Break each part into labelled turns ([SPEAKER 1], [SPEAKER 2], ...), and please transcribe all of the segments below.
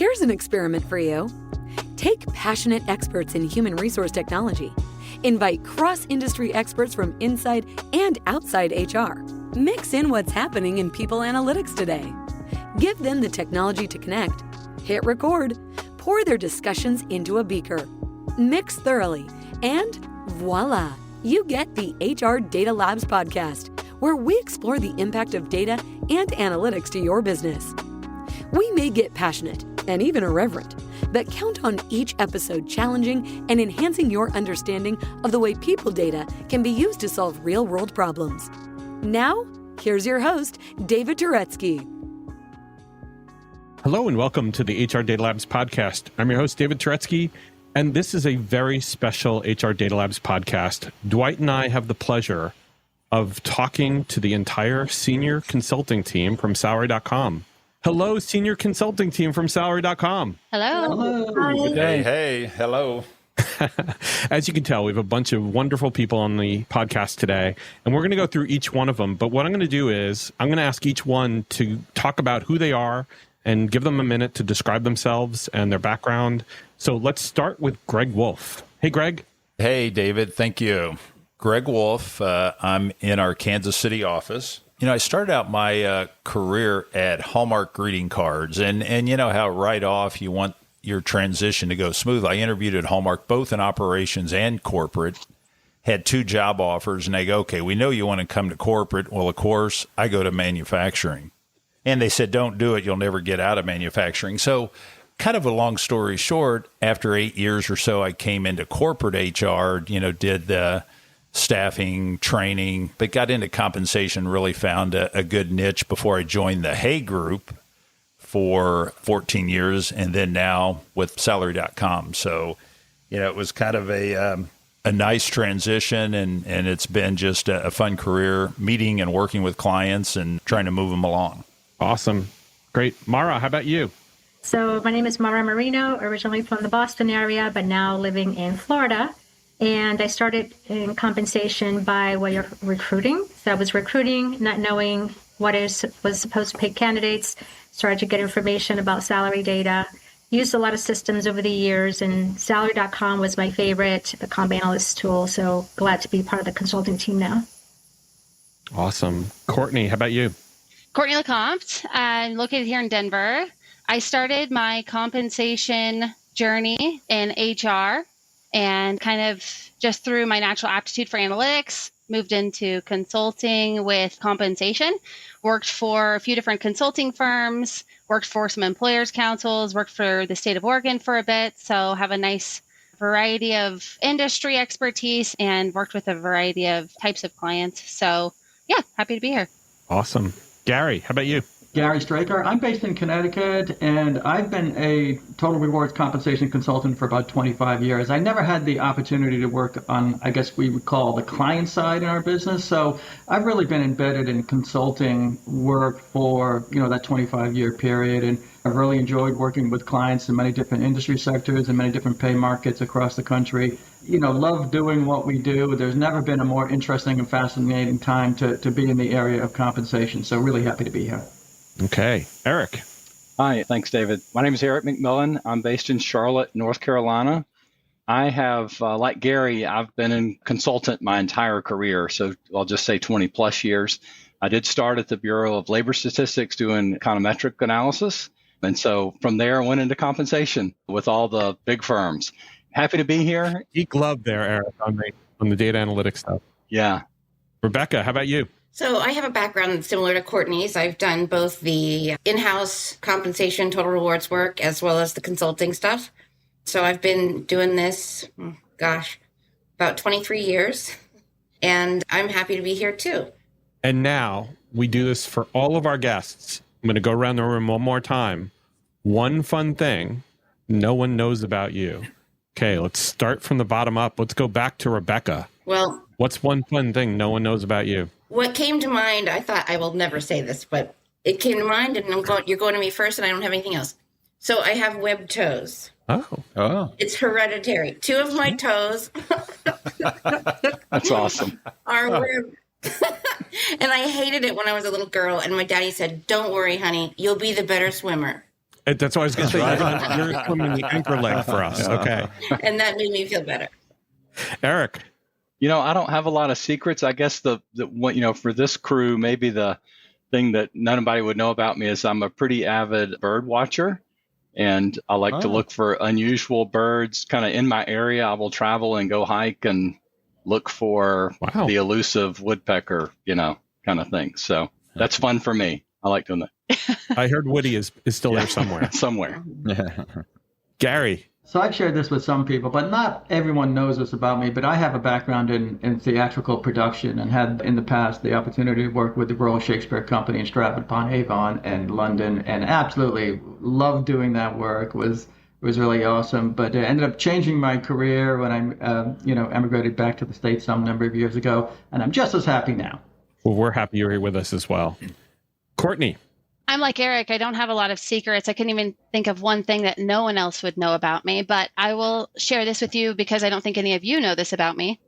[SPEAKER 1] Here's an experiment for you. Take passionate experts in human resource technology. Invite cross-industry experts from inside and outside HR. Mix in what's happening in people analytics today. Give them the technology to connect. Hit record. Pour their discussions into a beaker. Mix thoroughly. And voila, you get the HR Data Labs podcast, where we explore the impact of data and analytics to your business. We may get passionate and even irreverent, but count on each episode challenging and enhancing your understanding of the way people data can be used to solve real-world problems. Now, here's your host, David Turetsky.
[SPEAKER 2] Hello and welcome to the HR Data Labs podcast. I'm your host, David Turetsky, and this is a very special HR Data Labs podcast. Dwight and I have the pleasure of talking to the entire senior consulting team from Salary.com. Hello, senior consulting team from Salary.com.
[SPEAKER 3] Hello.
[SPEAKER 4] Hello.
[SPEAKER 2] Good day.
[SPEAKER 4] Hey, hello.
[SPEAKER 2] As you can tell, we have a bunch of wonderful people on the podcast today, and we're going to go through each one of them. But what I'm going to do is I'm going to ask each one to talk about who they are and give them a minute to describe themselves and their background. So let's start with Greg Wolf. Hey, Greg.
[SPEAKER 4] Hey, David. Thank you. Greg Wolf. I'm in our Kansas City office. You know, I started out my career at Hallmark greeting cards, and you know how right off you want your transition to go smooth. I interviewed at Hallmark both in operations and corporate, had 2 job offers, and they go, okay, we know you want to come to corporate. Well, of course, I go to manufacturing. And they said, don't do it. You'll never get out of manufacturing. So kind of a long story short, after 8 years or so, I came into corporate HR, you know, did the staffing, training, but got into compensation, really found a good niche before I joined the Hay Group for 14 years, and then now with Salary.com. So, you know, it was kind of a nice transition, and it's been just a fun career, meeting and working with clients and trying to move them along.
[SPEAKER 2] Awesome. Great. Mara, how about you?
[SPEAKER 3] So my name is Mara Marino, originally from the Boston area, but now living in Florida. And I started in compensation by way of recruiting. So I was recruiting, not knowing what was supposed to pay candidates, started to get information about salary data, used a lot of systems over the years, and Salary.com was my favorite comp analyst tool. So glad to be part of the consulting team now.
[SPEAKER 2] Awesome. Courtney, how about you?
[SPEAKER 5] Courtney LeCompte. I'm located here in Denver. I started my compensation journey in HR and kind of just through my natural aptitude for analytics, moved into consulting with compensation, worked for a few different consulting firms, worked for some employers' councils, worked for the state of Oregon for a bit. So have a nice variety of industry expertise and worked with a variety of types of clients. So yeah, happy to be here.
[SPEAKER 2] Awesome. Gary, how about you?
[SPEAKER 6] Garry Straker. I'm based in Connecticut, and I've been a total rewards compensation consultant for about 25 years. I never had the opportunity to work on, I guess we would call the client side in our business. So I've really been embedded in consulting work for, you know, that 25-year period. And I've really enjoyed working with clients in many different industry sectors and many different pay markets across the country. You know, love doing what we do. There's never been a more interesting and fascinating time to be in the area of compensation. So really happy to be here.
[SPEAKER 2] Okay. Eric.
[SPEAKER 7] Hi, thanks, David. My name is Eric McMillan. I'm based in Charlotte, North Carolina. I have, like Gary, I've been a consultant my entire career, so I'll just say 20 plus years. I did start at the Bureau of Labor Statistics doing econometric analysis. And so from there, I went into compensation with all the big firms. Happy to be here.
[SPEAKER 2] Geek love there, Eric, on the data analytics stuff.
[SPEAKER 7] Yeah.
[SPEAKER 2] Rebecca, how about you?
[SPEAKER 8] So I have a background that's similar to Courtney's. I've done both the in-house compensation, total rewards work, as well as the consulting stuff. So I've been doing this, about 23 years, and I'm happy to be here too.
[SPEAKER 2] And now we do this for all of our guests. I'm going to go around the room one more time. One fun thing no one knows about you. Okay, let's start from the bottom up. Let's go back to Rebecca.
[SPEAKER 8] Well,
[SPEAKER 2] what's one fun thing no one knows about you?
[SPEAKER 8] What came to mind, I thought I will never say this, but it came to mind, and you're going to me first, and I don't have anything else. So I have webbed toes.
[SPEAKER 2] Oh.
[SPEAKER 8] It's hereditary. 2 of my toes
[SPEAKER 7] That's awesome.
[SPEAKER 8] are webbed. And I hated it when I was a little girl, and my daddy said, don't worry, honey, you'll be the better swimmer.
[SPEAKER 2] That's what I was going to say. You're swimming the anchor leg for us. Okay.
[SPEAKER 8] And that made me feel better.
[SPEAKER 2] Eric.
[SPEAKER 7] I don't have a lot of secrets. I guess the for this crew, maybe the thing that nobody would know about me is I'm a pretty avid bird watcher, and I like to look for unusual birds kind of in my area. I will travel and go hike and look for the elusive woodpecker, kind of thing. So that's fun for me. I like doing that.
[SPEAKER 2] I heard Woody is still there somewhere.
[SPEAKER 7] Somewhere.
[SPEAKER 2] Gary.
[SPEAKER 6] So I've shared this with some people, but not everyone knows this about me. But I have a background in theatrical production and had in the past the opportunity to work with the Royal Shakespeare Company in Stratford-upon-Avon and London, and absolutely loved doing that work. Was really awesome. But it ended up changing my career when I emigrated back to the States some number of years ago, and I'm just as happy now.
[SPEAKER 2] Well, we're happy you're here with us as well. Courtney.
[SPEAKER 5] I'm like Eric. I don't have a lot of secrets. I couldn't even think of one thing that no one else would know about me, but I will share this with you because I don't think any of you know this about me.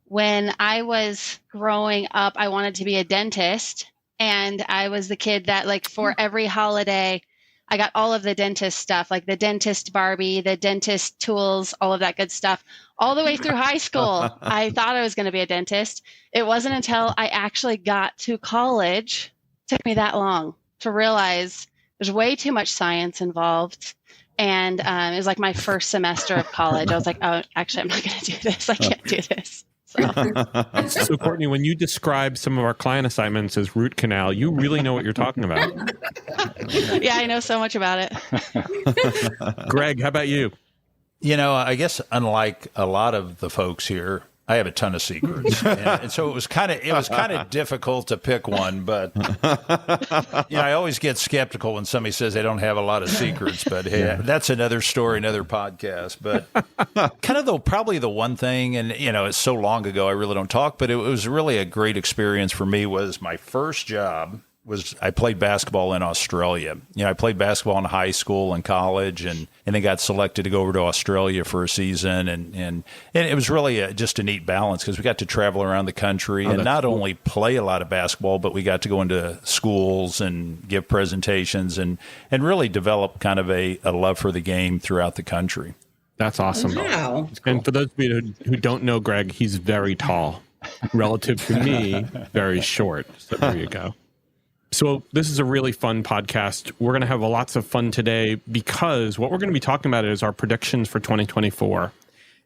[SPEAKER 5] When I was growing up, I wanted to be a dentist, and I was the kid that for every holiday, I got all of the dentist stuff, like the dentist Barbie, the dentist tools, all of that good stuff. All the way through high school, I thought I was going to be a dentist. It wasn't until I actually got to college, it took me that long to realize there's way too much science involved. And it was like my first semester of college. I was like, oh, actually, I'm not going to do this. I can't do this.
[SPEAKER 2] So, Courtney, when you describe some of our client assignments as root canal, you really know what you're talking about.
[SPEAKER 5] Yeah, I know so much about it.
[SPEAKER 2] Greg, how about you?
[SPEAKER 4] I guess unlike a lot of the folks here, I have a ton of secrets, and so it was kind of difficult to pick one. But I always get skeptical when somebody says they don't have a lot of secrets. But hey, that's another story, another podcast. But kind of probably the one thing, and it's so long ago, I really don't talk. But it was really a great experience for me. Was my first job. I played basketball in Australia. I played basketball in high school and college, and then got selected to go over to Australia for a season. And it was really just a neat balance because we got to travel around the country and not only play a lot of basketball, but we got to go into schools and give presentations and really develop kind of a love for the game throughout the country.
[SPEAKER 2] That's awesome.
[SPEAKER 8] Wow.
[SPEAKER 2] And for those of you who don't know Greg, he's very tall. Relative to me, very short. So there you go. So this is a really fun podcast. We're going to have lots of fun today because what we're going to be talking about is our predictions for 2024.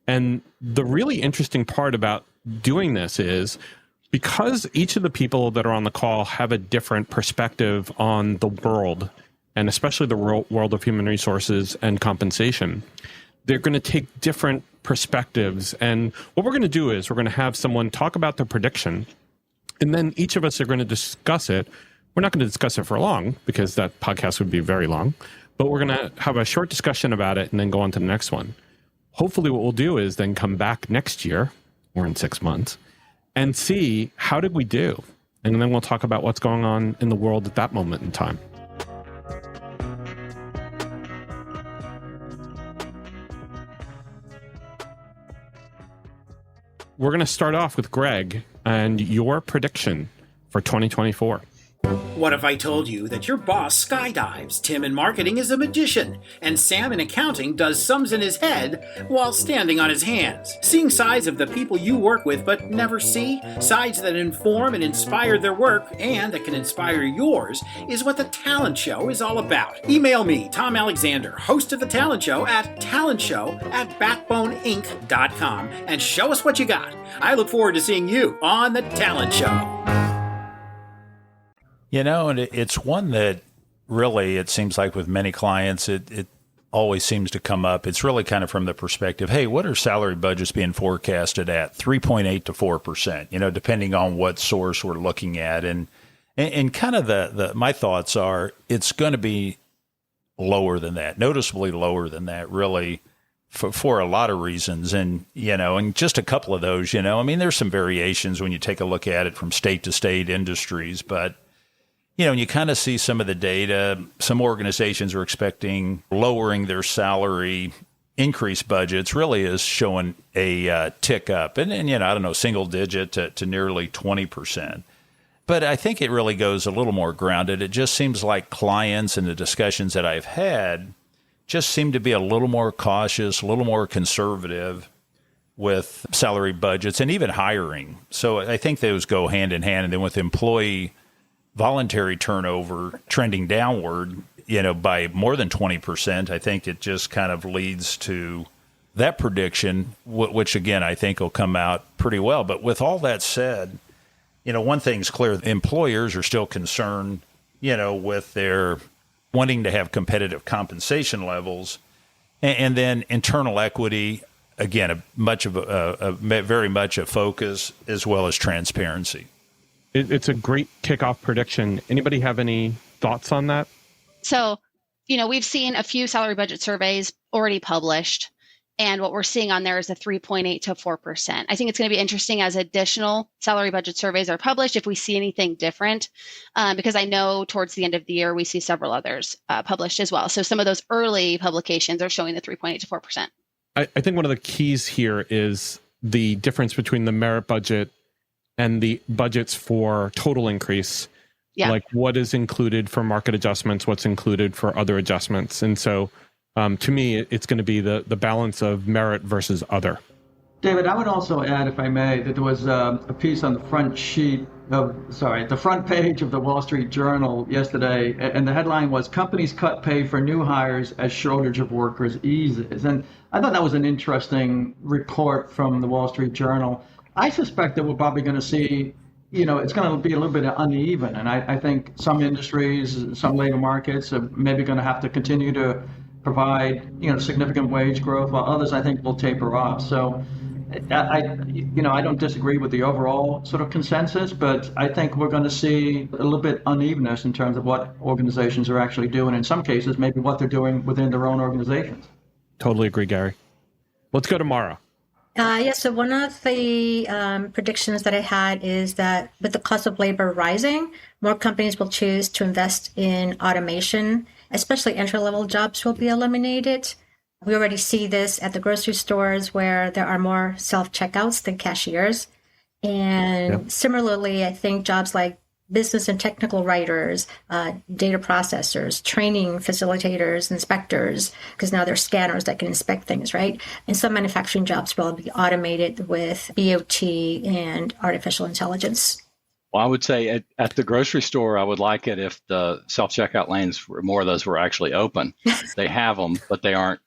[SPEAKER 2] And the really interesting part about doing this is because each of the people that are on the call have a different perspective on the world, and especially the world of human resources and compensation, they're going to take different perspectives. And what we're going to do is we're going to have someone talk about their prediction, and then each of us are going to discuss it. We're not going to discuss it for long because that podcast would be very long, but we're going to have a short discussion about it and then go on to the next one. Hopefully what we'll do is then come back next year or in 6 months and see how did we do? And then we'll talk about what's going on in the world at that moment in time. We're going to start off with Greg and your prediction for 2024.
[SPEAKER 9] What if I told you that your boss skydives, Tim in marketing is a magician, and Sam in accounting does sums in his head while standing on his hands? Seeing sides of the people you work with but never see, sides that inform and inspire their work and that can inspire yours, is what The Talent Show is all about. Email me, Tom Alexander, host of The Talent Show, at talentshow@backboneinc.com and show us what you got. I look forward to seeing you on The Talent Show.
[SPEAKER 4] And it's one that really, it seems like with many clients, it always seems to come up. It's really kind of from the perspective, hey, what are salary budgets being forecasted at? 3.8 to 4%, depending on what source we're looking at. And kind of my thoughts are it's going to be lower than that, noticeably lower than that, really, for a lot of reasons. And just a couple of those, there's some variations when you take a look at it from state to state industries, but and you kind of see some of the data. Some organizations are expecting lowering their salary, increased budgets really is showing a tick up. And I don't know, single digit to nearly 20%. But I think it really goes a little more grounded. It just seems like clients and the discussions that I've had just seem to be a little more cautious, a little more conservative with salary budgets and even hiring. So I think those go hand in hand. And then with employee voluntary turnover trending downward, by more than 20%, I think it just kind of leads to that prediction, which again, I think will come out pretty well. But with all that said, one thing's clear, employers are still concerned, with their wanting to have competitive compensation levels, and then internal equity, again, very much a focus, as well as transparency.
[SPEAKER 2] It's a great kickoff prediction. Anybody have any thoughts on that?
[SPEAKER 5] So, we've seen a few salary budget surveys already published, and what we're seeing on there is a 3.8 to 4%. I think it's going to be interesting as additional salary budget surveys are published if we see anything different, because I know towards the end of the year, we see several others published as well. So some of those early publications are showing the 3.8 to 4%.
[SPEAKER 2] I think one of the keys here is the difference between the merit budget and the budgets for total increase. Yeah. Like what is included for market adjustments, what's included for other adjustments. And so to me, it's going to be the balance of merit versus other.
[SPEAKER 6] David, I would also add, if I may, that there was a piece on the front page of the Wall Street Journal yesterday, and the headline was, "Companies cut pay for new hires as shortage of workers eases." And I thought that was an interesting report from the Wall Street Journal. I suspect that we're probably going to see, it's going to be a little bit uneven. And I think some industries, some labor markets are maybe going to have to continue to provide, significant wage growth, while others, I think, will taper off. So I don't disagree with the overall sort of consensus, but I think we're going to see a little bit unevenness in terms of what organizations are actually doing. In some cases, maybe what they're doing within their own organizations.
[SPEAKER 2] Totally agree, Gary. Let's go to Mara.
[SPEAKER 3] So one of the predictions that I had is that with the cost of labor rising, more companies will choose to invest in automation, especially entry-level jobs will be eliminated. We already see this at the grocery stores where there are more self-checkouts than cashiers. And Similarly, I think jobs like business and technical writers, data processors, training facilitators, inspectors, because now there's scanners that can inspect things, right? And some manufacturing jobs will be automated with BOT and artificial intelligence.
[SPEAKER 7] Well, I would say at the grocery store, I would like it if the self-checkout lanes, more of those were actually open. They have them, but they aren't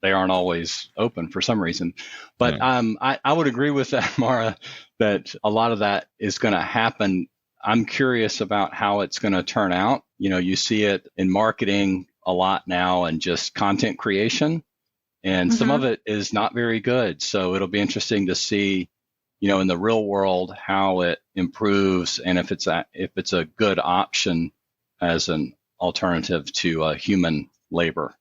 [SPEAKER 7] always open for some reason. But I would agree with that, Mara, that a lot of that is going to happen. I'm curious about how it's going to turn out. You see it in marketing a lot now and just content creation, and some of it is not very good. So it'll be interesting to see, in the real world, how it improves and if it's a good option as an alternative to human labor.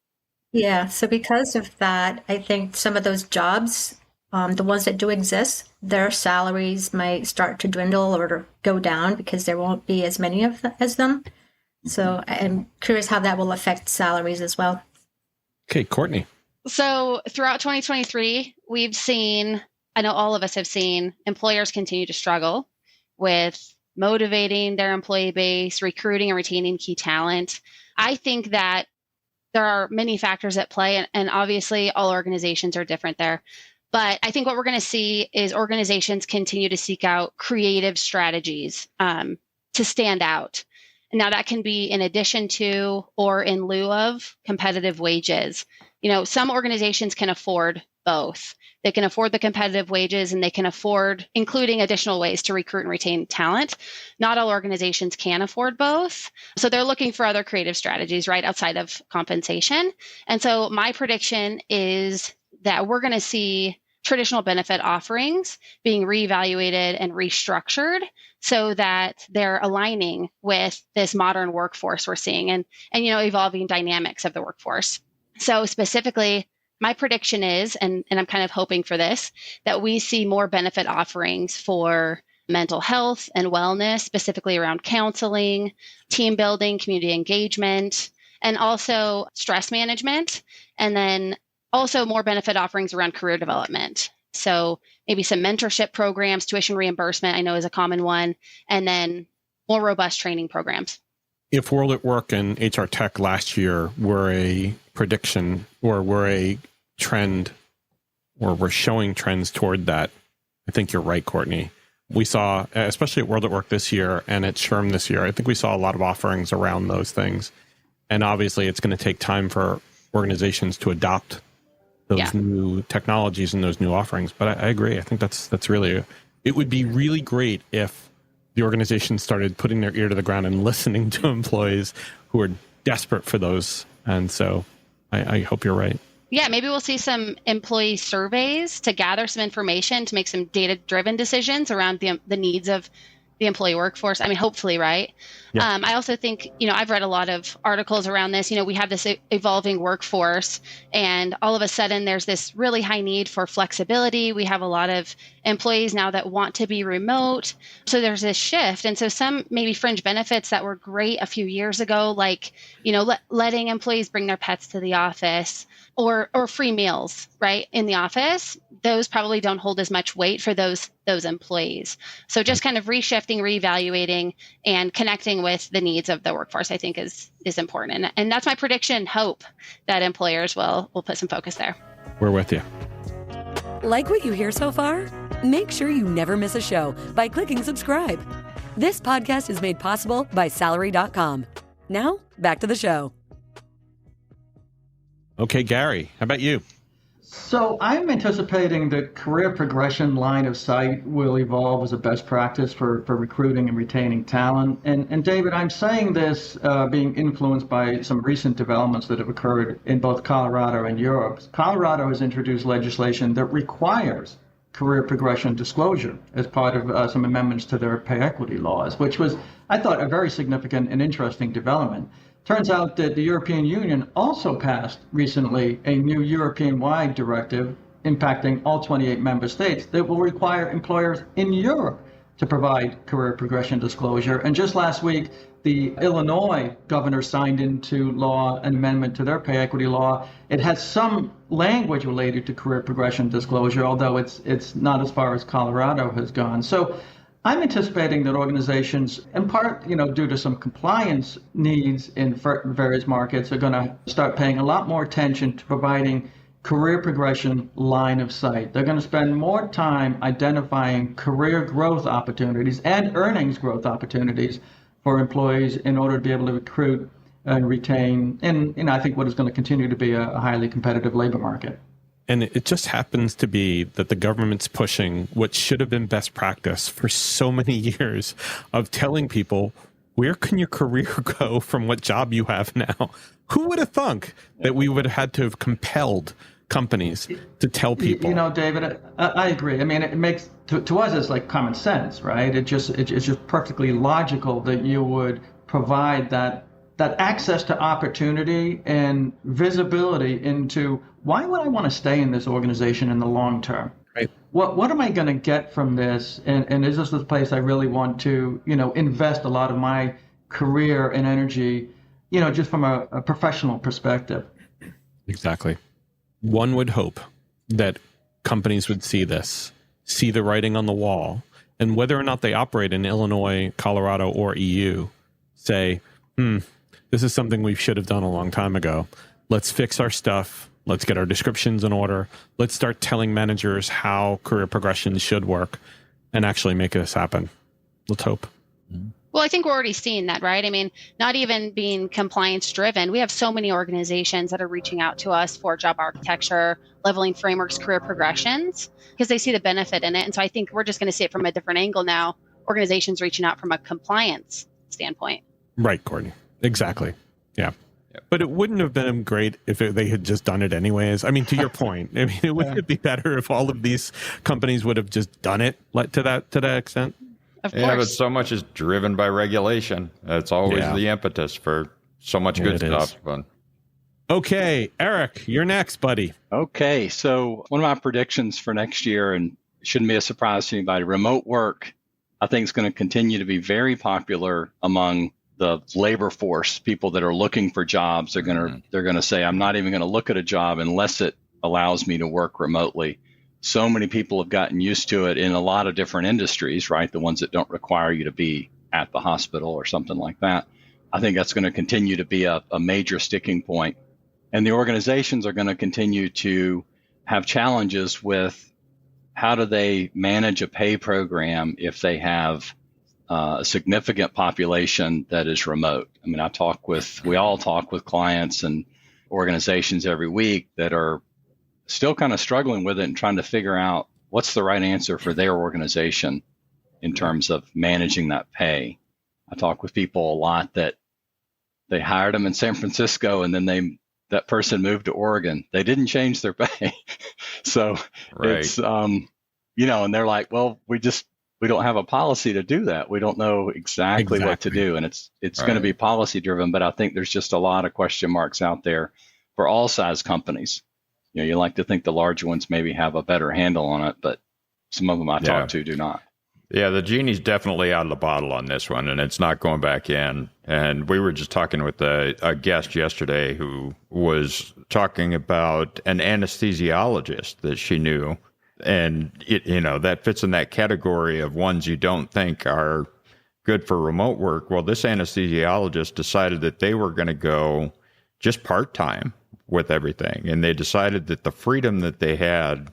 [SPEAKER 3] Yeah. So because of that, I think some of those jobs, the ones that do exist, their salaries might start to dwindle or go down because there won't be as many as them. So I'm curious how that will affect salaries as well.
[SPEAKER 2] Okay, Courtney.
[SPEAKER 5] So throughout 2023, we've seen, I know all of us have seen, employers continue to struggle with motivating their employee base, recruiting and retaining key talent. I think that there are many factors at play, and obviously all organizations are different there. But I think what we're going to see is organizations continue to seek out creative strategies to stand out. Now, that can be in addition to or in lieu of competitive wages. Some organizations can afford both. They can afford the competitive wages and they can afford including additional ways to recruit and retain talent. Not all organizations can afford both. So they're looking for other creative strategies right outside of compensation. And so my prediction is that we're going to see traditional benefit offerings being reevaluated and restructured so that they're aligning with this modern workforce we're seeing and evolving dynamics of the workforce. So specifically, my prediction is, and I'm kind of hoping for this, that we see more benefit offerings for mental health and wellness, specifically around counseling, team building, community engagement, and also stress management. And then also more benefit offerings around career development. So maybe some mentorship programs, tuition reimbursement, I know is a common one. And then more robust training programs.
[SPEAKER 2] If World at Work and HR Tech last year were a prediction or were a trend or were showing trends toward that, I think you're right, Courtney. We saw, especially at World at Work this year and at SHRM this year, I think we saw a lot of offerings around those things. And obviously it's going to take time for organizations to adopt those new technologies and those new offerings. But I agree. I think that's really, it would be really great if the organization started putting their ear to the ground and listening to employees who are desperate for those. And so I hope you're right.
[SPEAKER 5] Yeah, maybe we'll see some employee surveys to gather some information to make some data-driven decisions around the needs of the employee workforce. I mean, hopefully, right? Yeah. I also think, I've read a lot of articles around this. We have this evolving workforce, and all of a sudden there's this really high need for flexibility. We have a lot of employees now that want to be remote. So there's this shift. And so some maybe fringe benefits that were great a few years ago, like, letting employees bring their pets to the office or free meals, right, in the office, those probably don't hold as much weight for those employees. So just kind of reshifting, reevaluating, and connecting with the needs of the workforce, I think is important. And that's my prediction, hope that employers will put some focus there.
[SPEAKER 2] We're with you.
[SPEAKER 1] Like what you hear so far? Make sure you never miss a show by clicking subscribe. This podcast is made possible by Salary.com. Now, back to the show.
[SPEAKER 2] Okay, Garry, how about you?
[SPEAKER 6] So I'm anticipating the career progression line of sight will evolve as a best practice for recruiting and retaining talent. And David, I'm saying this being influenced by some recent developments that have occurred in both Colorado and Europe. Colorado has introduced legislation that requires career progression disclosure as part of some amendments to their pay equity laws, which was, I thought, a very significant and interesting development. Turns out that the European Union also passed recently a new European-wide directive impacting all 28 member states that will require employers in Europe to provide career progression disclosure. And just last week, the Illinois governor signed into law an amendment to their pay equity law. It has some language related to career progression disclosure, although it's not as far as Colorado has gone. So I'm anticipating that organizations, in part, due to some compliance needs in various markets, are going to start paying a lot more attention to providing career progression line of sight. They're going to spend more time identifying career growth opportunities and earnings growth opportunities for employees in order to be able to recruit and retain, and I think what is going to continue to be a highly competitive labor market.
[SPEAKER 2] And it just happens to be that the government's pushing what should have been best practice for so many years of telling people, where can your career go from what job you have now? Who would have thunk that we would have had to have compelled companies to tell people?
[SPEAKER 6] David, I agree. I mean, it makes, to us, it's like common sense, right? It's just perfectly logical that you would provide that access to opportunity and visibility into why would I want to stay in this organization in the long term?
[SPEAKER 2] Right.
[SPEAKER 6] What am I going to get from this? And is this the place I really want to, invest a lot of my career and energy, just from a professional perspective?
[SPEAKER 2] Exactly. One would hope that companies would see this, see the writing on the wall, and whether or not they operate in Illinois, Colorado, or EU, say, this is something we should have done a long time ago. Let's fix our stuff. Let's get our descriptions in order. Let's start telling managers how career progression should work and actually make this happen. Let's hope.
[SPEAKER 5] Well, I think we're already seeing that, right? I mean, not even being compliance driven. We have so many organizations that are reaching out to us for job architecture, leveling frameworks, career progressions, because they see the benefit in it. And so I think we're just going to see it from a different angle now. Organizations reaching out from a compliance standpoint.
[SPEAKER 2] Right, Courtney. Exactly. Yeah. But it wouldn't have been great if they had just done it anyways. I mean, to your point, I mean, it wouldn't be better if all of these companies would have just done it to that extent?
[SPEAKER 5] Of course.
[SPEAKER 10] Yeah, but so much is driven by regulation. It's always the impetus for so much good stuff. But
[SPEAKER 2] okay, Eric, you're next, buddy.
[SPEAKER 7] Okay, so one of my predictions for next year, and it shouldn't be a surprise to anybody, remote work, I think is going to continue to be very popular among the labor force. People that are looking for jobs are they're going to say, I'm not even going to look at a job unless it allows me to work remotely. So many people have gotten used to it in a lot of different industries, right? The ones that don't require you to be at the hospital or something like that. I think that's going to continue to be a major sticking point. And the organizations are going to continue to have challenges with how do they manage a pay program if they have a significant population that is remote. I mean, we all talk with clients and organizations every week that are still kind of struggling with it and trying to figure out what's the right answer for their organization in terms of managing that pay. I talk with people a lot that they hired them in San Francisco and then that person moved to Oregon. They didn't change their pay. So It's, and they're like, well, we don't have a policy to do that. We don't know exactly what to do. And it's going to be policy driven, but I think there's just a lot of question marks out there for all size companies. You like to think the larger ones maybe have a better handle on it, but some of them I talk to do not.
[SPEAKER 10] Yeah, the genie's definitely out of the bottle on this one, and it's not going back in. And we were just talking with a guest yesterday who was talking about an anesthesiologist that she knew. And, that fits in that category of ones you don't think are good for remote work. Well, this anesthesiologist decided that they were going to go just part-time with everything. And they decided that the freedom that they had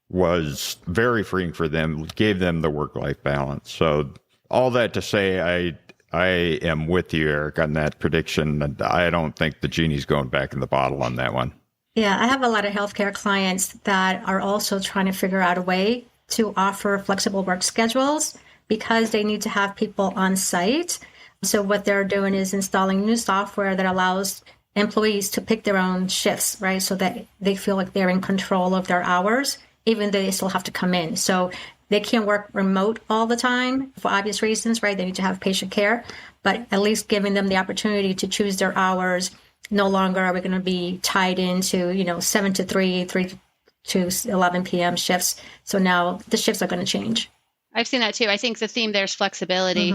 [SPEAKER 10] was very freeing for them, gave them the work-life balance. So all that to say, I am with you, Eric, on that prediction. I don't think the genie's going back in the bottle on that one.
[SPEAKER 3] Yeah, I have a lot of healthcare clients that are also trying to figure out a way to offer flexible work schedules because they need to have people on site. So what they're doing is installing new software that allows employees to pick their own shifts, right? So that they feel like they're in control of their hours, even though they still have to come in. So they can't work remote all the time for obvious reasons, right? They need to have patient care, but at least giving them the opportunity to choose their hours. No longer are we going to be tied into, 7 to 3, 3 to 11 p.m. shifts. So now the shifts are going to change.
[SPEAKER 5] I've seen that too. I think the theme there is flexibility,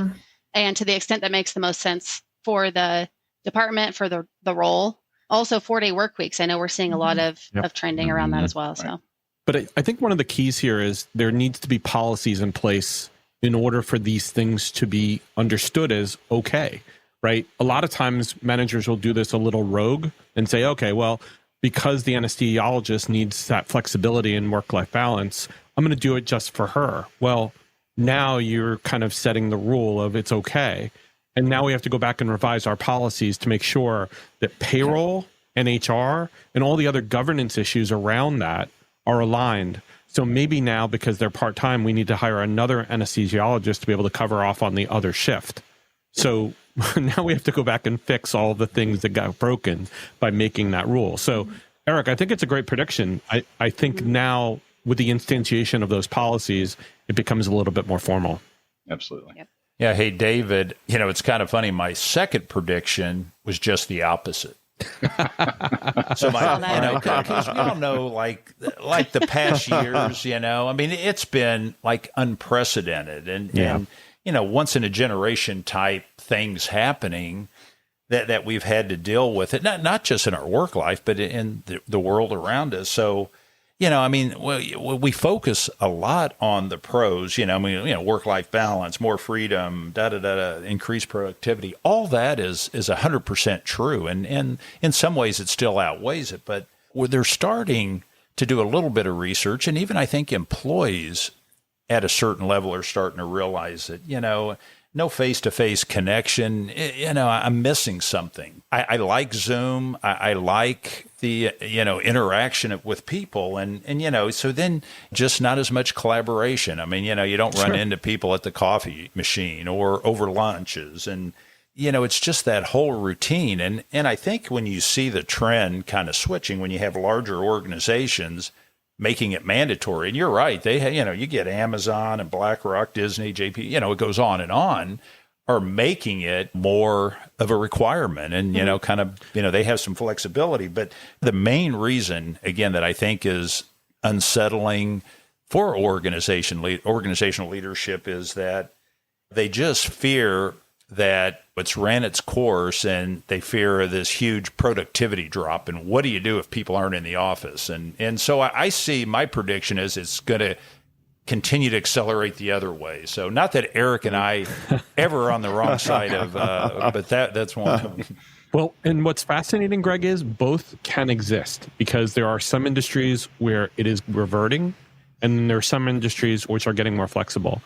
[SPEAKER 5] and to the extent that makes the most sense for the department, for the role. Also 4-day work weeks. I know we're seeing a lot of trending around that as well. So.
[SPEAKER 2] But I think one of the keys here is there needs to be policies in place in order for these things to be understood as okay, right? A lot of times managers will do this a little rogue and say, okay, well, because the anesthesiologist needs that flexibility and work-life balance, I'm going to do it just for her. Well, now you're kind of setting the rule of it's okay. And now we have to go back and revise our policies to make sure that payroll and HR and all the other governance issues around that are aligned. So maybe now, because they're part-time, we need to hire another anesthesiologist to be able to cover off on the other shift. So now we have to go back and fix all the things that got broken by making that rule. So, Eric, I think it's a great prediction. I think now with the instantiation of those policies, it becomes a little bit more formal.
[SPEAKER 7] Absolutely.
[SPEAKER 5] Yep.
[SPEAKER 4] Yeah. Hey, David, it's kind of funny. My second prediction was just the opposite. So because we all know, like the past years, it's been like unprecedented and once in a generation type things happening that we've had to deal with it, not just in our work life, but in the world around us. So, we focus a lot on the pros, work-life balance, more freedom, increased productivity. All that is 100% true. And in some ways it still outweighs it, but they're starting to do a little bit of research. And even I think employees at a certain level are starting to realize that, no face-to-face connection, I'm missing something. I like Zoom. I like the, interaction with people and, so then just not as much collaboration. You don't run into people at the coffee machine or over lunches and, it's just that whole routine. And I think when you see the trend kind of switching, when you have larger organizations making it mandatory. And you're right. They, you get Amazon and BlackRock, Disney, JP, it goes on, are making it more of a requirement. And, they have some flexibility. But the main reason, again, that I think is unsettling for organizational leadership is that they just fear that it's ran its course and they fear this huge productivity drop. And what do you do if people aren't in the office? And so I see my prediction is it's going to continue to accelerate the other way. So not that Eric and I ever on the wrong side of, but that's one of them.
[SPEAKER 2] Well, and what's fascinating, Greg, is both can exist because there are some industries where it is reverting, and then there are some industries which are getting more flexible.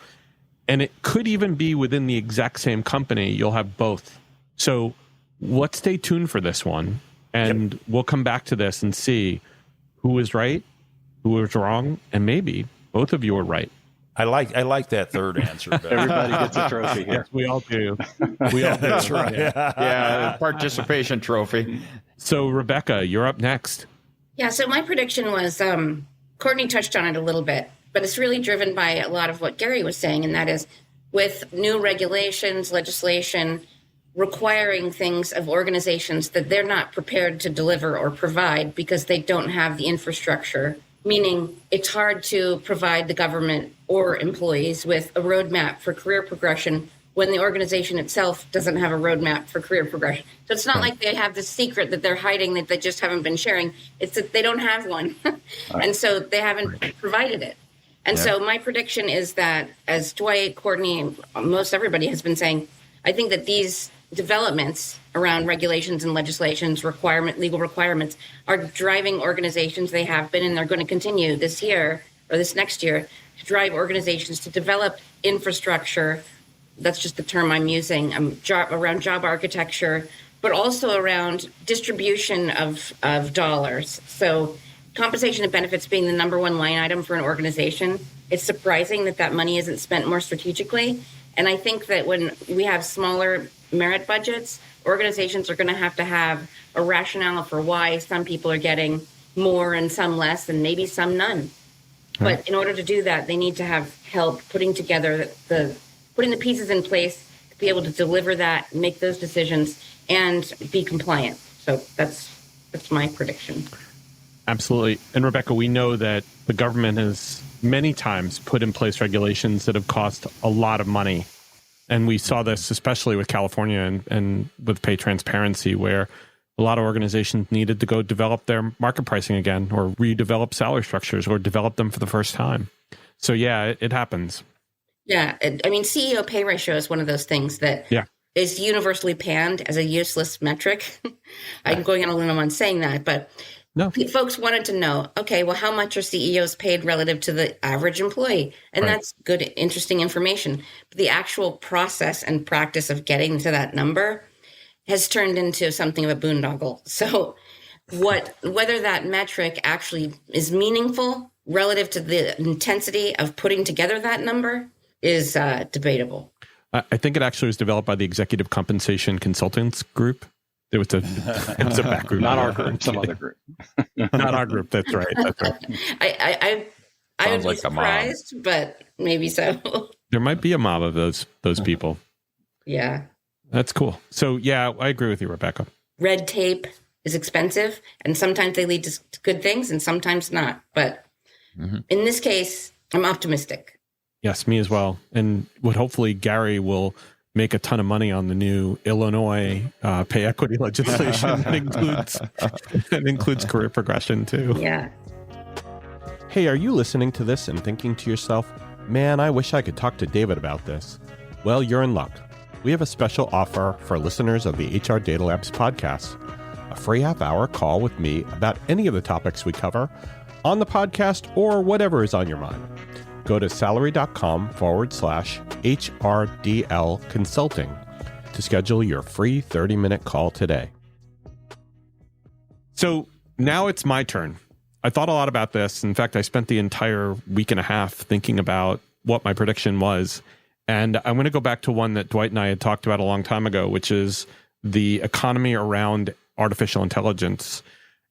[SPEAKER 2] And it could even be within the exact same company, you'll have both. So let's stay tuned for this one, and we'll come back to this and see who was right, who was wrong, and maybe both of you were right.
[SPEAKER 4] I like that third answer.
[SPEAKER 7] Everybody gets a trophy here.
[SPEAKER 2] We all do. We all do.
[SPEAKER 4] That's right.
[SPEAKER 10] Yeah, participation trophy.
[SPEAKER 2] So, Rebecca, you're up next.
[SPEAKER 8] Yeah, so my prediction was, Courtney touched on it a little bit, but it's really driven by a lot of what Garry was saying, and that is with new regulations, legislation, requiring things of organizations that they're not prepared to deliver or provide because they don't have the infrastructure, meaning it's hard to provide the government or employees with a roadmap for career progression when the organization itself doesn't have a roadmap for career progression. So it's not like they have this secret that they're hiding that they just haven't been sharing. It's that they don't have one. And so they haven't provided it. And so my prediction is that, as Dwight, Courtney, most everybody has been saying, I think that these developments around regulations and legislations, legal requirements, are driving organizations. They have been, and they're going to continue this year or this next year to drive organizations to develop infrastructure. That's just the term I'm using, around job architecture, but also around distribution of dollars. So compensation and benefits being the number one line item for an organization, it's surprising that money isn't spent more strategically. And I think that when we have smaller merit budgets, organizations are going to have a rationale for why some people are getting more and some less and maybe some none. Right. But in order to do that, they need to have help putting together putting the pieces in place to be able to deliver that, make those decisions, and be compliant. So that's my prediction.
[SPEAKER 2] Absolutely. And Rebecca, we know that the government has many times put in place regulations that have cost a lot of money. And we saw this especially with California and with pay transparency, where a lot of organizations needed to go develop their market pricing again, or redevelop salary structures, or develop them for the first time. So yeah, it happens.
[SPEAKER 8] Yeah. I mean, CEO pay ratio is one of those things that is universally panned as a useless metric. I'm going on a limb on saying that, but no. Folks wanted to know, okay, well, how much are CEOs paid relative to the average employee? And that's good, interesting information. But the actual process and practice of getting to that number has turned into something of a boondoggle. So whether that metric actually is meaningful relative to the intensity of putting together that number is debatable.
[SPEAKER 2] I think it actually was developed by the Executive Compensation Consultants Group. It was a back group.
[SPEAKER 7] Not our group, some other group.
[SPEAKER 2] Not our group. That's right. That's right.
[SPEAKER 8] I would be surprised, but maybe so.
[SPEAKER 2] There might be a mob of those people.
[SPEAKER 8] Yeah.
[SPEAKER 2] That's cool. So yeah, I agree with you, Rebecca.
[SPEAKER 8] Red tape is expensive, and sometimes they lead to good things and sometimes not. But in this case, I'm optimistic.
[SPEAKER 2] Yes, me as well. And hopefully Garry will make a ton of money on the new Illinois pay equity legislation that includes career progression too.
[SPEAKER 8] Yeah.
[SPEAKER 11] Hey, are you listening to this and thinking to yourself, man, I wish I could talk to David about this? Well, you're in luck. We have a special offer for listeners of the HR Data Labs podcast. A free half-hour call with me about any of the topics we cover on the podcast or whatever is on your mind. Go to salary.com/HRDL consulting to schedule your free 30-minute call today.
[SPEAKER 2] So now it's my turn. I thought a lot about this. In fact, I spent the entire week and a half thinking about what my prediction was. And I'm going to go back to one that Dwight and I had talked about a long time ago, which is the economy around artificial intelligence.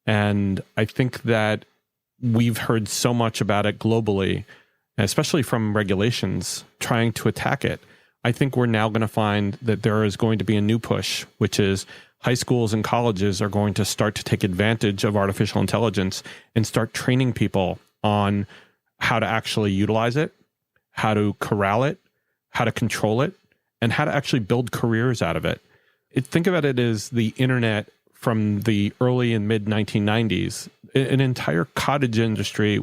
[SPEAKER 2] And I think that we've heard so much about it globally, especially from regulations trying to attack it. I think we're now going to find that there is going to be a new push, which is high schools and colleges are going to start to take advantage of artificial intelligence and start training people on how to actually utilize it, how to corral it, how to control it, and how to actually build careers out of it. Think about it as the internet from the early and mid 1990s. An entire cottage industry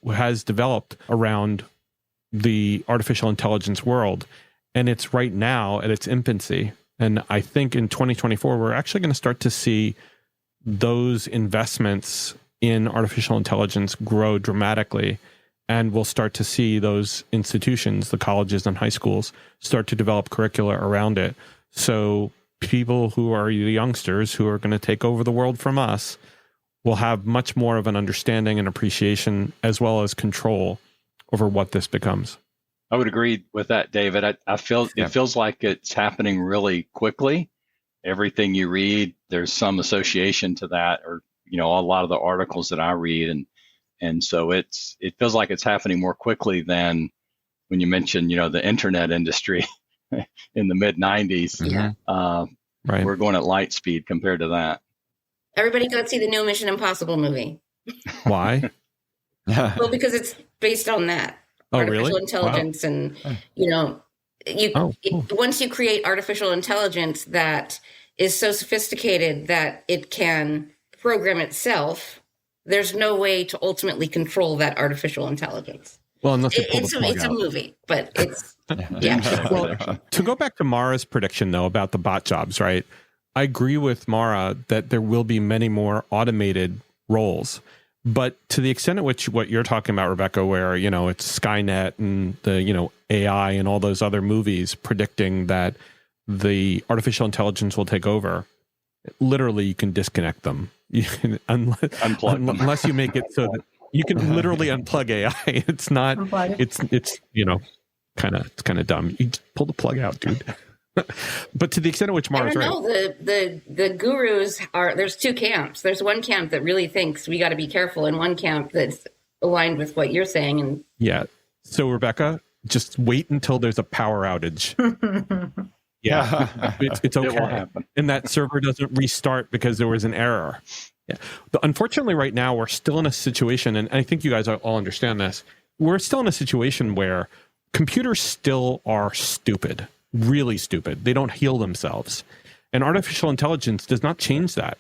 [SPEAKER 2] has developed around the artificial intelligence world. And it's right now at its infancy. And I think in 2024, we're actually going to start to see those investments in artificial intelligence grow dramatically. And we'll start to see those institutions, the colleges and high schools, start to develop curricula around it. So people who are the youngsters who are going to take over the world from us will have much more of an understanding and appreciation as well as control over what this becomes.
[SPEAKER 7] I would agree with that, David. I feel it feels like it's happening really quickly. Everything you read, there's some association to that, or a lot of the articles that I read, and so it feels like it's happening more quickly than when you mentioned the internet industry in the mid 90s.
[SPEAKER 8] Yeah,
[SPEAKER 2] right.
[SPEAKER 7] We're going at light speed compared to that.
[SPEAKER 8] Everybody go see the new Mission Impossible movie.
[SPEAKER 2] Why?
[SPEAKER 8] Well, because it's based on that.
[SPEAKER 2] Oh,
[SPEAKER 8] artificial
[SPEAKER 2] really?
[SPEAKER 8] intelligence.
[SPEAKER 2] Wow.
[SPEAKER 8] And once you create artificial intelligence that is so sophisticated that it can program itself, there's no way to ultimately control that artificial intelligence.
[SPEAKER 2] Well, unless you pull
[SPEAKER 8] it's
[SPEAKER 2] the plug
[SPEAKER 8] a
[SPEAKER 2] out.
[SPEAKER 8] movie, but it's yeah.
[SPEAKER 2] Well, to go back to Mara's prediction though about the bot jobs, right? I agree with Mara that there will be many more automated roles. But to the extent at which what you're talking about, Rebecca, where, it's Skynet and the, AI and all those other movies predicting that the artificial intelligence will take over, literally you can disconnect them. You can
[SPEAKER 7] Unplug them.
[SPEAKER 2] Unless you make it so that you can literally unplug AI. It's not, it's kind of dumb. You just pull the plug out, dude. But to the extent at which Mara's right.
[SPEAKER 8] The gurus there's two camps. There's one camp that really thinks we got to be careful, and one camp that's aligned with what you're saying. And
[SPEAKER 2] yeah. So Rebecca, just wait until there's a power outage. Yeah, it's okay.
[SPEAKER 7] It will happen.
[SPEAKER 2] And that server doesn't restart because there was an error. Yeah. But unfortunately, right now, we're still in a situation, and I think you guys all understand this, we're still in a situation where computers still are stupid. Really stupid. They don't heal themselves. And artificial intelligence does not change that.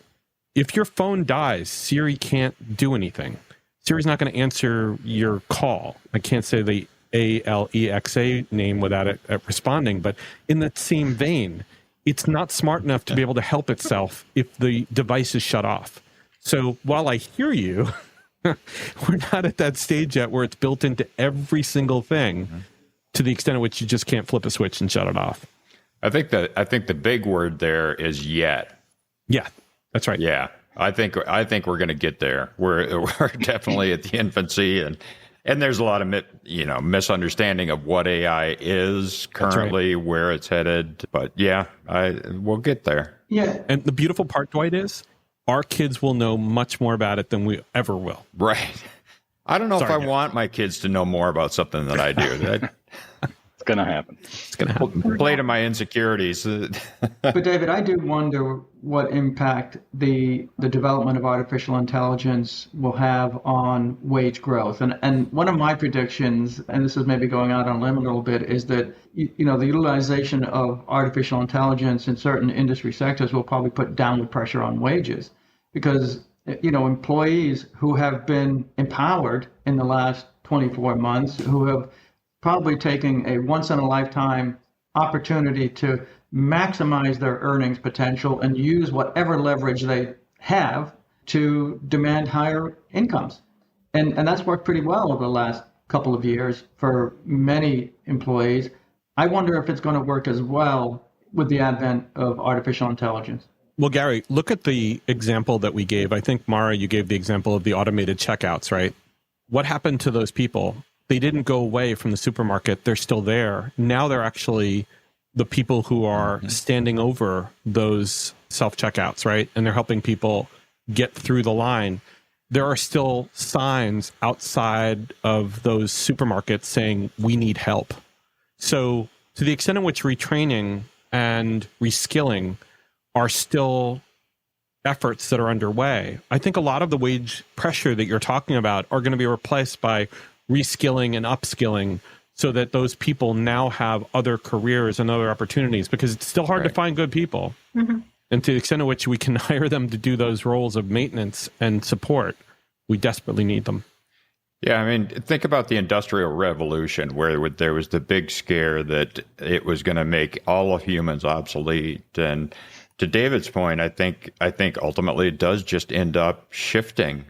[SPEAKER 2] If your phone dies, Siri can't do anything. Siri's not going to answer your call. I can't say the Alexa name without it responding. But in that same vein, it's not smart enough to be able to help itself if the device is shut off. So while I hear you, we're not at that stage yet where it's built into every single thing. Mm-hmm. To the extent at which you just can't flip a switch and shut it off.
[SPEAKER 10] I think the big word there is yet.
[SPEAKER 2] Yeah, that's right.
[SPEAKER 10] Yeah, I think we're going to get there. We're definitely at the infancy, and there's a lot of misunderstanding of what AI is currently, right, where it's headed. But yeah, we'll get there.
[SPEAKER 6] Yeah,
[SPEAKER 2] and the beautiful part, Dwight, is our kids will know much more about it than we ever will.
[SPEAKER 10] Right. I don't know if I want my kids to know more about something than I do.
[SPEAKER 7] It's going to happen.
[SPEAKER 2] It's going to happen.
[SPEAKER 10] Play to my insecurities.
[SPEAKER 6] But David, I do wonder what impact the development of artificial intelligence will have on wage growth. And one of my predictions, and this is maybe going out on a limb a little bit, is that the utilization of artificial intelligence in certain industry sectors will probably put downward pressure on wages, because employees who have been empowered in the last 24 months, who have probably taken a once-in-a-lifetime opportunity to maximize their earnings potential and use whatever leverage they have to demand higher incomes. And that's worked pretty well over the last couple of years for many employees. I wonder if it's going to work as well with the advent of artificial intelligence.
[SPEAKER 2] Well, Garry, look at the example that we gave. I think, Mara, you gave the example of the automated checkouts, right? What happened to those people? They didn't go away from the supermarket. They're still there. Now they're actually the people who are standing over those self-checkouts, right? And they're helping people get through the line. There are still signs outside of those supermarkets saying, we need help. So to the extent in which retraining and reskilling are still efforts that are underway, I think a lot of the wage pressure that you're talking about are going to be replaced by reskilling and upskilling, so that those people now have other careers and other opportunities, because it's still hard to find good people. Mm-hmm. And to the extent to which we can hire them to do those roles of maintenance and support, we desperately need them.
[SPEAKER 10] Yeah, I mean, think about the Industrial Revolution, where there was the big scare that it was going to make all of humans obsolete. And to David's point, I think ultimately it does just end up shifting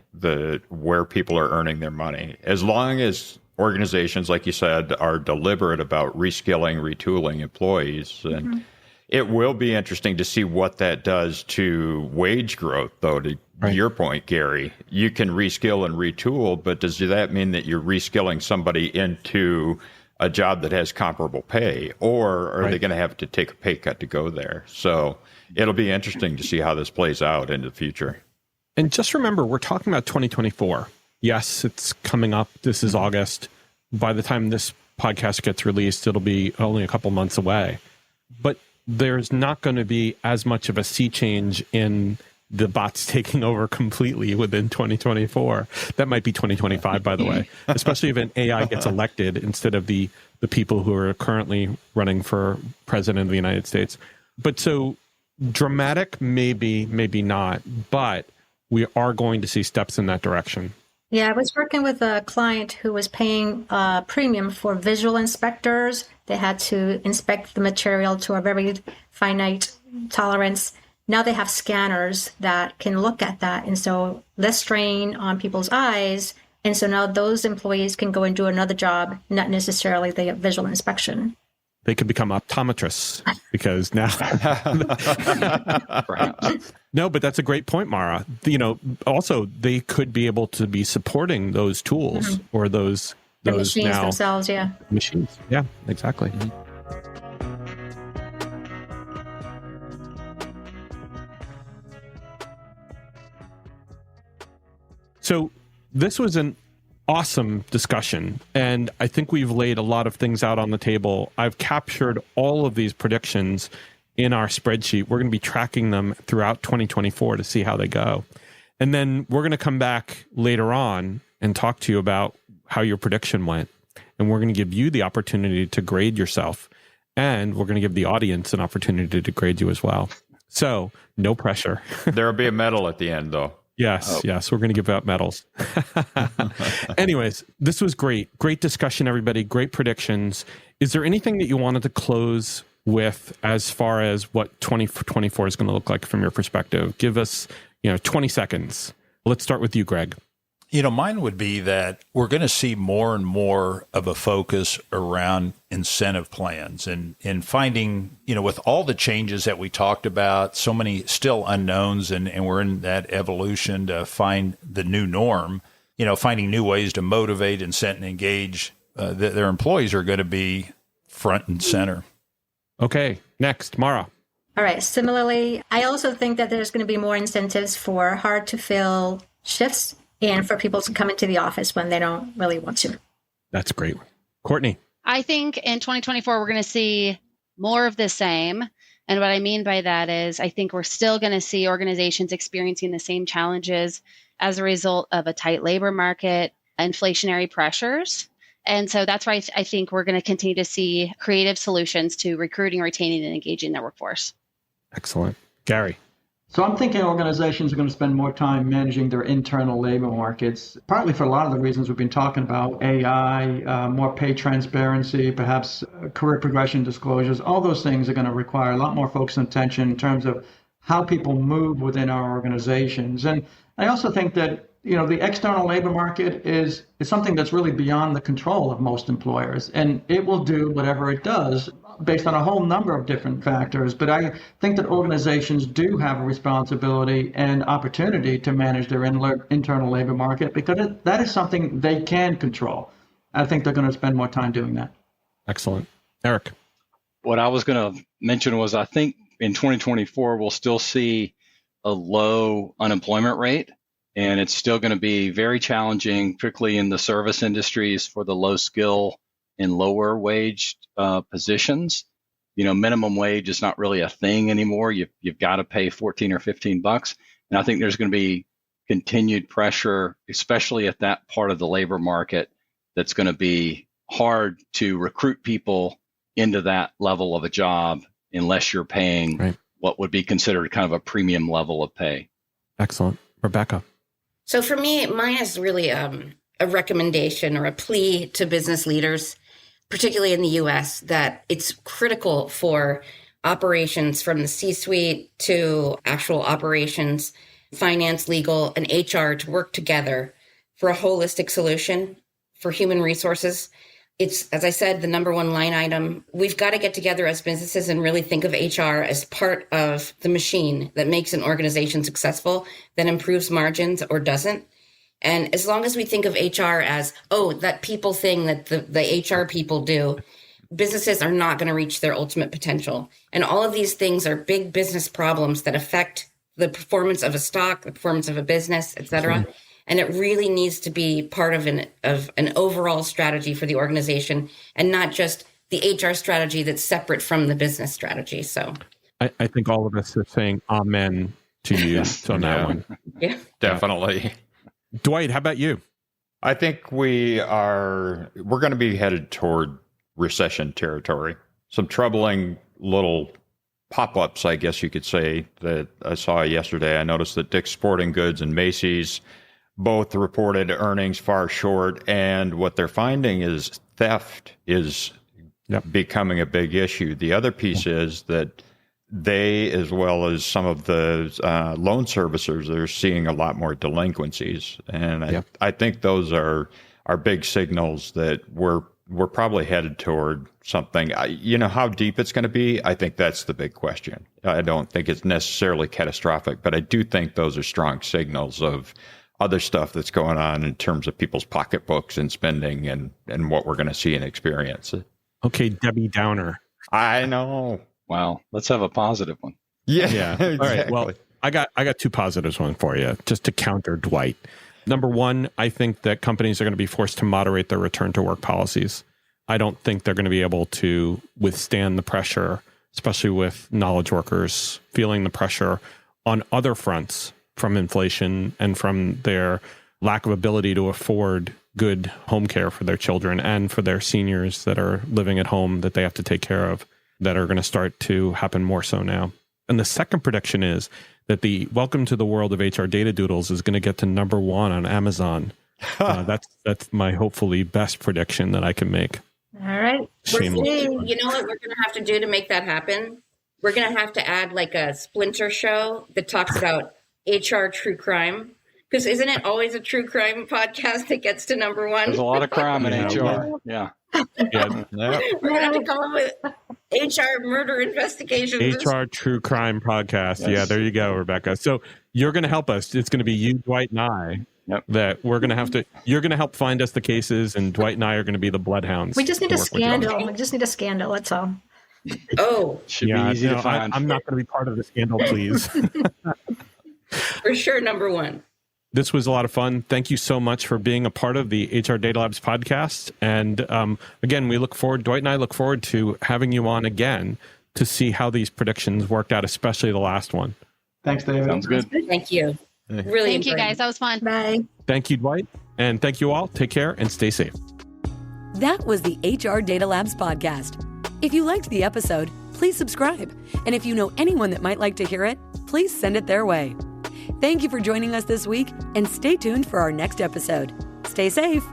[SPEAKER 10] where people are earning their money. As long as organizations, like you said, are deliberate about reskilling, retooling employees, and it will be interesting to see what that does to wage growth, though. To your point, Garry, you can reskill and retool, but does that mean that you're reskilling somebody into a job that has comparable pay, or are they going to have to take a pay cut to go there? So it'll be interesting to see how this plays out into the future.
[SPEAKER 2] And just remember, we're talking about 2024. Yes, it's coming up. This is August. By the time this podcast gets released, it'll be only a couple months away. But there's not going to be as much of a sea change in the bots taking over completely within 2024. That might be 2025, by the way, especially if an AI gets elected instead of the people who are currently running for president of the United States. But so dramatic, maybe not, but we are going to see steps in that direction.
[SPEAKER 3] Yeah, I was working with a client who was paying a premium for visual inspectors. They had to inspect the material to a very finite tolerance. Now they have scanners that can look at that. And so less strain on people's eyes. And so now those employees can go and do another job, not necessarily the visual inspection.
[SPEAKER 2] They could become optometrists because now. No, but that's a great point, Mara. Also they could be able to be supporting those tools or those
[SPEAKER 3] machines
[SPEAKER 2] now
[SPEAKER 3] themselves. Yeah.
[SPEAKER 2] Machines. Yeah, exactly. So this was an awesome discussion, and I think we've laid a lot of things out on the table. I've captured all of these predictions in our spreadsheet. We're going to be tracking them throughout 2024 to see how they go. And then we're going to come back later on and talk to you about how your prediction went. And we're going to give you the opportunity to grade yourself. And we're going to give the audience an opportunity to grade you as well. So no pressure.
[SPEAKER 10] There'll be a medal at the end, though.
[SPEAKER 2] Yes, we're going to give out medals. Anyways, this was great. Great discussion, everybody. Great predictions. Is there anything that you wanted to close with as far as what 2024 is going to look like from your perspective? Give us, 20 seconds. Let's start with you, Greg.
[SPEAKER 4] Mine would be that we're going to see more and more of a focus around incentive plans and finding, with all the changes that we talked about, so many still unknowns, and we're in that evolution to find the new norm, finding new ways to motivate, incent, and engage their employees are going to be front and center.
[SPEAKER 2] Okay, next, Mara.
[SPEAKER 3] All right. Similarly, I also think that there's going to be more incentives for hard to fill shifts and for people to come into the office when they don't really want to.
[SPEAKER 2] That's great. Courtney.
[SPEAKER 5] I think in 2024, we're going to see more of the same. And what I mean by that is I think we're still going to see organizations experiencing the same challenges as a result of a tight labor market, inflationary pressures. And so that's why I think we're going to continue to see creative solutions to recruiting, retaining, and engaging their workforce.
[SPEAKER 2] Excellent. Garry.
[SPEAKER 6] So I'm thinking organizations are going to spend more time managing their internal labor markets, partly for a lot of the reasons we've been talking about, AI, more pay transparency, perhaps career progression disclosures. All those things are going to require a lot more focus and attention in terms of how people move within our organizations. And I also think that the external labor market is something that's really beyond the control of most employers, and it will do whatever it does based on a whole number of different factors. But I think that organizations do have a responsibility and opportunity to manage their internal labor market because that is something they can control. I think they're going to spend more time doing that.
[SPEAKER 2] Excellent. Eric.
[SPEAKER 7] What I was going to mention was I think in 2024, we'll still see a low unemployment rate. And it's still going to be very challenging, particularly in the service industries for the low skill and lower wage positions. Minimum wage is not really a thing anymore. You've got to pay $14 or $15. And I think there's going to be continued pressure, especially at that part of the labor market, that's going to be hard to recruit people into that level of a job unless you're paying what would be considered kind of a premium level of pay.
[SPEAKER 2] Excellent. Rebecca.
[SPEAKER 8] So for me, mine is really a a recommendation or a plea to business leaders, particularly in the US, that it's critical for operations from the C-suite to actual operations, finance, legal, and HR to work together for a holistic solution for human resources. It's, as I said, the number one line item. We've got to get together as businesses and really think of HR as part of the machine that makes an organization successful, that improves margins or doesn't. And as long as we think of HR as, oh, that people thing that the HR people do, businesses are not going to reach their ultimate potential. And all of these things are big business problems that affect the performance of a stock, the performance of a business, et cetera. Sure. And it really needs to be part of an overall strategy for the organization and not just the HR strategy that's separate from the business strategy. So
[SPEAKER 2] I think all of us are saying amen to you on that one.
[SPEAKER 8] Yeah,
[SPEAKER 10] definitely.
[SPEAKER 2] Dwight, how about you?
[SPEAKER 10] I think we're going to be headed toward recession territory. Some troubling little pop-ups, I guess you could say, that I saw yesterday. I noticed that Dick's Sporting Goods and Macy's both reported earnings far short, and what they're finding is theft is becoming a big issue. The other piece is that they, as well as some of the loan servicers, are seeing a lot more delinquencies, and I think those are big signals that we're probably headed toward something. You know, how deep it's going to be, I think that's the big question. I don't think it's necessarily catastrophic, but I do think those are strong signals of other stuff that's going on in terms of people's pocketbooks and spending and what we're going to see and experience.
[SPEAKER 2] Okay, Debbie Downer.
[SPEAKER 10] I know.
[SPEAKER 7] Wow. Let's have a positive one.
[SPEAKER 2] Yeah.
[SPEAKER 10] Exactly.
[SPEAKER 2] All right. Well, I got two positives one for you, just to counter Dwight. Number one, I think that companies are going to be forced to moderate their return to work policies. I don't think they're going to be able to withstand the pressure, especially with knowledge workers feeling the pressure on other fronts from inflation and from their lack of ability to afford good home care for their children and for their seniors that are living at home that they have to take care of, that are going to start to happen more so now. And the second prediction is that the Welcome to the World of HR Data Doodles is going to get to number one on Amazon. That's my hopefully best prediction that I can make.
[SPEAKER 3] All right.
[SPEAKER 8] You know what we're going to have to do to make that happen? We're going to have to add like a splinter show that talks about HR true crime. Because isn't it always a true crime podcast that gets to number one?
[SPEAKER 7] There's a lot of crime in HR. Yeah.
[SPEAKER 8] We're going to have to come up with HR murder investigations.
[SPEAKER 2] HR true crime podcast. Yes. Yeah, there you go, Rebecca. So you're going to help us. It's going to be you, Dwight, and I.
[SPEAKER 7] Yep.
[SPEAKER 2] That we're going to have to, you're going to help find us the cases, and Dwight and I are going to be the bloodhounds.
[SPEAKER 3] We just need a scandal. We just need a scandal. That's all.
[SPEAKER 8] Oh,
[SPEAKER 7] should be easy to find.
[SPEAKER 2] I'm not going to be part of the scandal, please.
[SPEAKER 8] For sure, number one.
[SPEAKER 2] This was a lot of fun. Thank you so much for being a part of the HR Data Labs podcast. And again, Dwight and I look forward to having you on again to see how these predictions worked out, especially the last one.
[SPEAKER 6] Thanks, David.
[SPEAKER 7] Sounds good.
[SPEAKER 8] Thank you. Really
[SPEAKER 5] Thank you, guys. That was fun.
[SPEAKER 3] Bye.
[SPEAKER 2] Thank you, Dwight. And thank you all. Take care and stay safe.
[SPEAKER 1] That was the HR Data Labs podcast. If you liked the episode, please subscribe. And if you know anyone that might like to hear it, please send it their way. Thank you for joining us this week, and stay tuned for our next episode. Stay safe.